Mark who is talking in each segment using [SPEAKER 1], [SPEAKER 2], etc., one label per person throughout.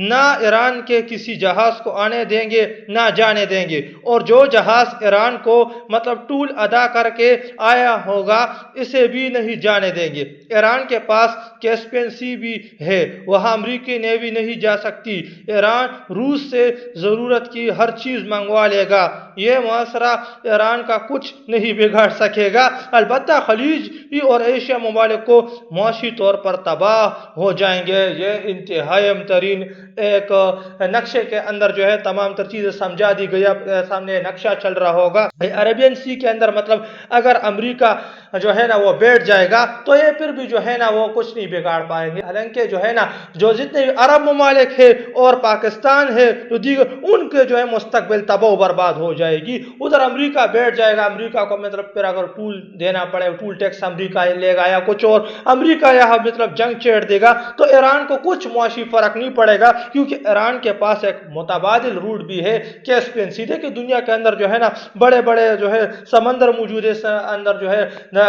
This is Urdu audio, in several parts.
[SPEAKER 1] نہ ایران کے کسی جہاز کو آنے دیں گے نہ جانے دیں گے، اور جو جہاز ایران کو مطلب ٹول ادا کر کے آیا ہوگا اسے بھی نہیں جانے دیں گے۔ ایران کے پاس کیسپین سی بھی ہے، وہاں امریکی نیوی نہیں جا سکتی۔ ایران روس سے ضرورت کی ہر چیز منگوا لے گا، یہ معاشرہ ایران کا کچھ نہیں بگاڑ سکے گا، البتہ خلیجی اور ایشیا ممالک کو معاشی طور پر تباہ ہو جائیں گے۔ یہ انتہائی ترین ایک نقشے کے اندر جو ہے تمام تر چیزیں سمجھا دی گئی۔ آپ سامنے نقشہ چل رہا ہوگا عربین سی کے اندر، مطلب اگر امریکہ جو ہے نا وہ بیٹھ جائے گا تو یہ پھر بھی جو ہے نا وہ کچھ نہیں بگاڑ پائیں گے۔ حالانکہ جو ہے نا جو جتنے بھی عرب ممالک ہے اور پاکستان ہے جو دیگر، ان کے جو ہے مستقبل تباہ و برباد ہو جائے گی۔ ادھر امریکہ بیٹھ جائے گا، امریکہ کو مطلب پھر اگر ٹول دینا پڑے، ٹول ٹیکس امریکہ لے گا یا کچھ اور، امریکہ یہاں مطلب جنگ چھیڑ دے گا تو ایران کو کچھ معاشی فرق نہیں پڑے گا، کیونکہ ایران کے پاس ایک متبادل روٹ بھی ہے کیسپین سی۔ دیکھیں دنیا کے اندر جو ہے نا بڑے بڑے جو ہے سمندر موجود ہے، اندر جو ہے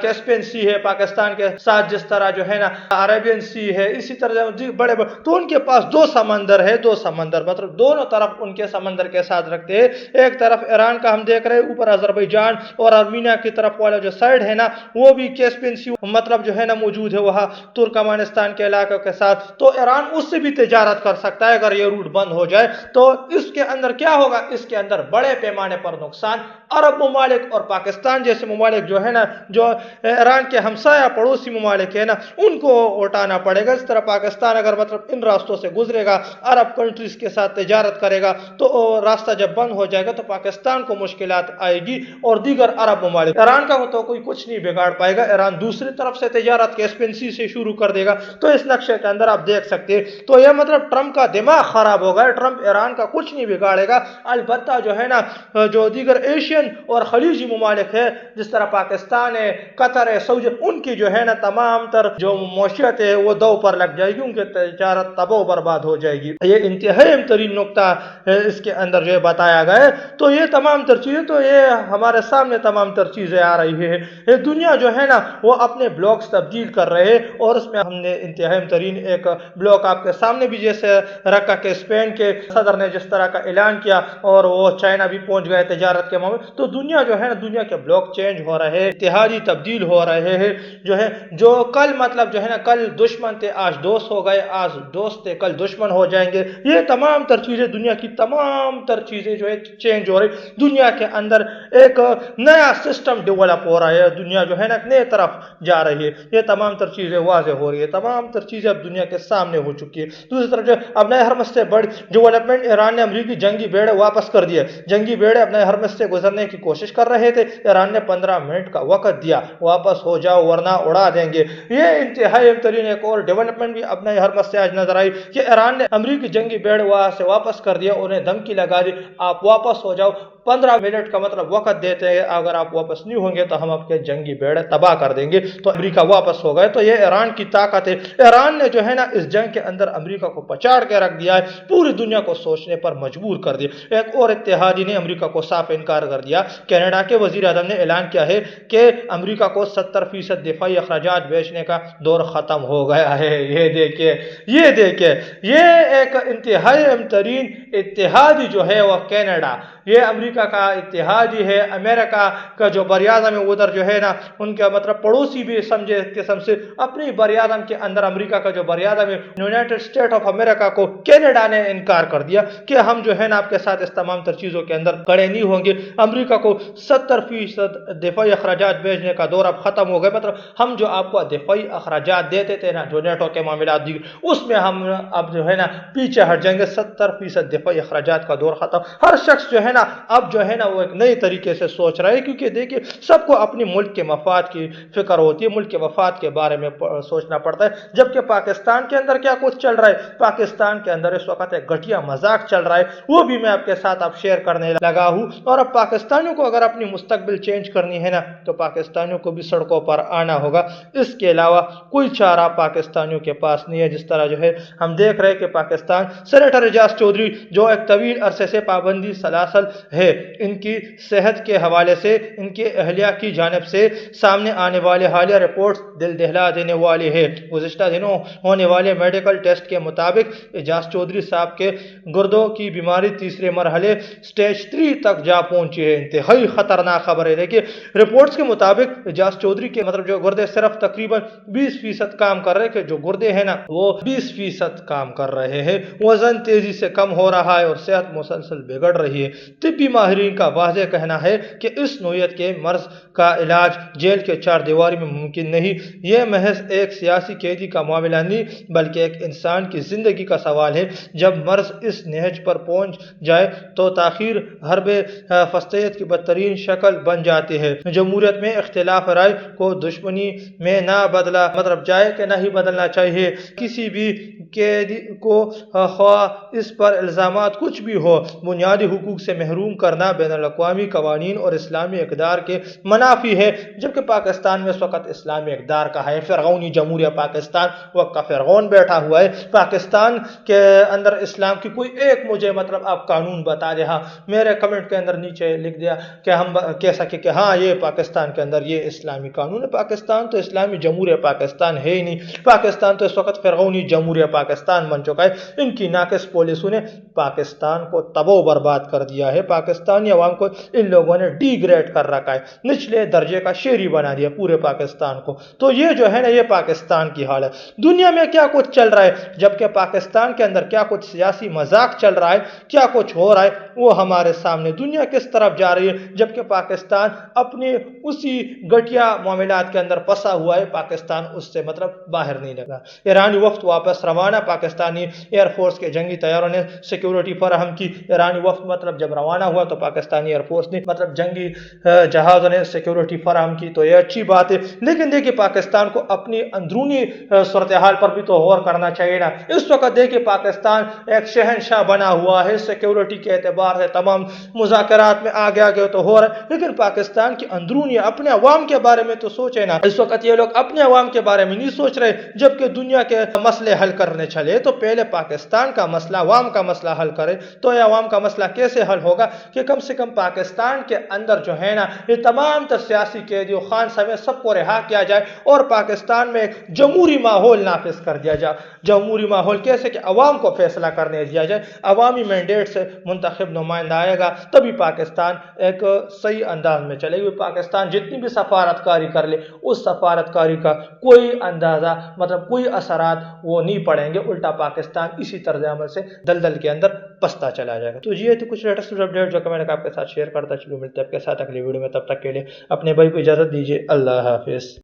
[SPEAKER 1] کیسپین سی ہے پاکستان کے ساتھ، جس طرح جو ہے نا عربین سی ہے، اسی طرح بڑے بڑے، تو ان کے پاس دو سمندر ہے، دو سمندر مطلب دونوں طرف ان کے سمندر کے ساتھ رکھتے ہیں۔ ایک طرف ایران کا ہم دیکھ رہے ہیں، اوپر آذربائیجان اور آرمینیا کی طرف والا جو سائڈ ہے نا وہ بھی کیسپین سی مطلب جو ہے نا موجود ہے وہاں ترکمانستان کے علاقوں کے ساتھ، تو ایران اس سے بھی تجارت کر سکتا ہے۔ اگر یہ روٹ بند ہو جائے تو اس کے اندر کیا ہوگا؟ اس کے اندر بڑے پیمانے پر نقصان عرب ممالک اور پاکستان جیسے ممالک جو ہے نا، جو ایران کے ہمسایہ پڑوسی ممالک ہیں نا، ان کو اٹھانا پڑے گا۔ اس طرح پاکستان اگر مطلب ان راستوں سے گزرے گا، عرب کنٹریز کے ساتھ تجارت کرے گا، تو راستہ جب بند ہو جائے گا تو پاکستان کو مشکلات آئے گی اور دیگر عرب ممالک۔ ایران کا تو کوئی کچھ نہیں بگاڑ پائے گا، ایران دوسری طرف سے تجارت کیسپین سی سے شروع کر دے گا۔ تو اس نقشے کے اندر آپ دیکھ سکتے ہیں، تو یہ مطلب ٹرمپ کا دماغ خراب ہو گیا، ٹرمپ ایران کا کچھ نہیں بگاڑے گا، البتہ جو ہے نا جو دیگر ایشین اور خلیجی ممالک ہے جس طرح پاکستان ہے، قطر ہے، سعودی، ان کی جو ہے نا تمام تر جو معیشت ہے وہ دو پر لگ جائے گی، ان کی تجارت تباہ و برباد ہو جائے گی۔ یہ انتہائی ترین نقطہ اس کے اندر جو ہے بتایا گیا ہے۔ تو یہ تمام تر چیزیں، تو یہ ہمارے سامنے تمام تر چیزیں آ رہی ہے۔ یہ دنیا جو ہے نا وہ اپنے بلاکس تبدیل کر رہے ہیں، اور اس میں ہم نے انتہائی ترین ایک بلاک آپ کے سامنے بھی جیسے رکھا کہ اسپین کے صدر نے جس طرح کا اعلان کیا اور وہ چائنا بھی پہنچ گئے تجارت کے معاملے، تو دنیا جو ہے نا دنیا کے بلاک چینج ہو رہے ہیں، اتحادی تبدیل ہو رہے ہیں، جو ہے جو کل مطلب جو ہے نا کل دشمن تھے آج دوست ہو گئے، آج دوست تھے کل دشمن ہو جائیں گے۔ یہ تمام تر چیزیں، دنیا کی تمام تر چیزیں جو ہے چینج ہو رہی، دنیا کے اندر ایک نیا سسٹم ڈیولپ ہو رہا ہے، دنیا جو ہے نا نئے طرف جا رہی ہے۔ یہ تمام تر چیزیں واضح ہو رہی ہے، تمام تر چیزیں اب دنیا کے سامنے ہو چکی ہے۔ دوسری طرف جو اب نئے حرمت سے بڑی ڈیولپمنٹ، ایران نے امریکی جنگی بیڑے واپس کر دیے، جنگی بیڑے اپنے حرمت سے گزرنے کی کوشش کر رہے تھے، ایران نے 15 منٹ کا وقت دیا، واپس ہو جاؤ ورنہ اڑا دیں گے۔ یہ انتہائی ترین ایک اور ڈیولپمنٹ بھی اپنے حرمت سے آج نظر آئی کہ ایران نے امریکی جنگی بیڑے وہاں سے واپس کر دیا، انہیں دھمکی لگا دی آپ واپس ہو جاؤ، 15 منٹ کا مطلب وقت دیتے ہیں، اگر آپ واپس نہیں ہوں گے تو ہم آپ کے جنگی بیڑے تباہ کر دیں گے۔ تو امریکہ واپس ہو گئے۔ تو یہ ایران کی طاقت ہے، ایران نے جو ہے نا اس جنگ کے اندر امریکہ کو پچاڑ کے رکھ دیا ہے، پوری دنیا کو سوچنے پر مجبور کر دیا۔ ایک اور اتحادی نے امریکہ کو صاف انکار کر دیا، کینیڈا کے وزیر اعظم نے اعلان کیا ہے کہ امریکہ کو 70% دفاعی اخراجات بیچنے کا دور ختم ہو گیا ہے۔ یہ دیکھیں، یہ ایک انتہائی ترین اتحادی جو ہے وہ کینیڈا، یہ امریکہ کا اتحادی ہے، امریکہ کا جو بریاعظم ہے ادھر جو ہے نا ان کا مطلب پڑوسی بھی سمجھے قسم سے اپنی بریاعظم کے اندر، امریکہ کا جو بریاعظم ہے یونائٹڈ اسٹیٹ آف امریکہ کو کینیڈا نے انکار کر دیا کہ ہم جو ہے نا آپ کے ساتھ اس تمام تر چیزوں کے اندر کڑے نہیں ہوں گے۔ امریکہ کو 70% دفاعی اخراجات بھیجنے کا دور اب ختم ہو گیا، مطلب ہم جو آپ کو دفاعی اخراجات دیتے تھے نا جو نیٹو کے معاملات دیگر، اس میں ہم اب جو ہے نا پیچھے ہٹ جائیں گے، 70% دفاعی اخراجات کا دور ختم۔ ہر شخص جو ہے نا اب جو ہے نا وہ ایک نئی طریقے سے سوچ رہا ہے، کیونکہ دیکھیے سب کو اپنی ملک کے مفاد کی فکر ہوتی ہے، ملک کے مفاد کے بارے میں سوچنا پڑتا ہے۔ جبکہ پاکستان کے اندر کیا کچھ چل رہا ہے، پاکستان کے اندر اس وقت ایک گھٹیا مذاق چل رہا ہے، وہ بھی میں آپ کے ساتھ اب شیئر کرنے لگا ہوں۔ اور اب پاکستانیوں کو اگر اپنی مستقبل چینج کرنی ہے نا تو پاکستانیوں کو بھی سڑکوں پر آنا ہوگا، اس کے علاوہ کوئی چارہ پاکستانیوں کے پاس نہیں ہے۔ جس طرح جو ہے ہم دیکھ رہے ہیں کہ پاکستان سینیٹر اعجاز چودھری جو ایک طویل عرصے سے پابندی سلاسل مسلسل ہے۔ ان کی صحت کے حوالے سے ان کے اہلیہ کی جانب سے سامنے آنے والے حالیہ رپورٹس دل دہلا دینے والی ہے۔ گزشتہ دنوں ہونے والے میڈیکل ٹیسٹ کے مطابق اعجاز چودھری صاحب کے گردوں کی بیماری تیسرے مرحلے سٹیج 3 تک جا پہنچی ہے۔ انتہائی خطرناک خبر ہے۔ دیکھیے رپورٹس کے مطابق اعجاز چودھری کے جو گردے صرف تقریباً 20% کام کر رہے ہیں، کہ جو گردے ہیں نا وہ 20% کام کر رہے ہیں، وزن تیزی سے کم ہو رہا ہے اور صحت مسلسل بگڑ رہی ہے۔ طبی ماہرین کا واضح کہنا ہے کہ اس نوعیت کے مرض کا علاج جیل کے چار دیواری میں ممکن نہیں۔ یہ محض ایک سیاسی قیدی کا معاملہ نہیں بلکہ ایک انسان کی زندگی کا سوال ہے۔ جب مرض اس نہج پر پہنچ جائے تو تاخیر حرب فسطیت کی بدترین شکل بن جاتی ہے۔ جمہوریت میں اختلاف رائے کو دشمنی میں نہ بدلا جائے کہ نہیں بدلنا چاہیے۔ کسی بھی قیدی کو خواہ اس پر الزامات کچھ بھی ہو، بنیادی حقوق سے محروم کرنا بین الاقوامی قوانین اور اسلامی اقدار کے منافی ہے۔ جبکہ پاکستان میں اس وقت اسلامی اقدار کا ہے، فرعونی جمہوریہ پاکستان وقت کا فرعون بیٹھا ہوا ہے۔ پاکستان کے اندر اسلام کی کوئی ایک مجھے آپ قانون بتا دے، ہاں میرے کمنٹ کے اندر نیچے لکھ دیا کہ ہم کہہ سکے کہ ہاں یہ پاکستان کے اندر یہ اسلامی قانون ہے۔ پاکستان تو اسلامی جمہوریہ پاکستان ہے ہی نہیں، پاکستان تو اس وقت فرعونی جمہوریہ پاکستان بن چکا ہے۔ ان کی ناقص پالیسیوں نے پاکستان کو تباہ و برباد کر دیا ہے۔ پاکستانی عوام کو ان لوگوں نے ڈی گریڈ کر رکھا ہے، نچلے درجے کا شہری بنا دیا پورے پاکستان کو۔ تو یہ جو ہے نا یہ پاکستان کی حال ہے۔ دنیا میں کیا کچھ چل رہا ہے، جبکہ پاکستان کے اندر کیا کچھ سیاسی مذاق چل رہا ہے، کیا کچھ ہو رہا ہے وہ ہمارے سامنے۔ دنیا کس طرف جا رہی ہے، جبکہ پاکستان اپنے اسی گٹیا معاملات کے اندر پھنسا ہوا ہے۔ پاکستان اس سے باہر نہیں لگا۔ ایرانی وفد واپس روانہ، پاکستانی ایئر فورس کے جنگی طیاروں نے سیکیورٹی فراہم کی۔ ایرانی وفد جب روانہ ہوا تو پاکستانی ایئر فورس نے جنگی جہازوں نے سیکیورٹی فراہم کی، تو یہ اچھی بات ہے۔ لیکن دیکھیے پاکستان کو اپنی اندرونی صورتحال پر بھی تو غور کرنا چاہیے نا۔ اس وقت دیکھیے پاکستان ایک شہنشاہ بنا ہوا ہے سیکیورٹی کے اعتبار سے، تمام مذاکرات میں آگے تو ہو رہا ہے، لیکن پاکستان کی اندرونی اپنے عوام کے بارے میں تو سوچے نا۔ اس وقت یہ لوگ اپنے عوام کے بارے میں نہیں سوچ رہے، جبکہ دنیا کے مسئلے حل کرنے چلے تو پہلے پاکستان کا مسئلہ، عوام کا مسئلہ حل کرے۔ تو یہ عوام کا مسئلہ کیسے حل ہوگا کہ کم سے کم پاکستان کے اندر جو ہے نا یہ تمام تر سیاسی قیدیوں خان سمیت سب کو رہا کیا جائے اور پاکستان میں ایک جمہوری ماحول نافذ کر دیا جائے۔ جمہوری ماحول کیسے کہ عوام کو فیصلہ کرنے دیا جائے، عوامی مینڈیٹ سے منتخب نمائندہ آئے گا تبھی پاکستان ایک صحیح انداز میں چلے گی۔ پاکستان جتنی بھی سفارتکاری کر لے اس سفارتکاری کا کوئی اندازہ کوئی اثرات وہ نہیں پڑیں گے، الٹا پاکستان اسی طرز عمل سے دلدل کے اندر پستا چلا جائے گا۔ تو یہ تو کچھ لیٹسٹ اپڈیٹ جو کہ میں نے آپ کے ساتھ شیئر کرتا چلوں، ملتے ہیں آپ کے ساتھ اگلی ویڈیو میں، تب تک کے لیے اپنے بھائی کو اجازت دیجیے، اللہ حافظ۔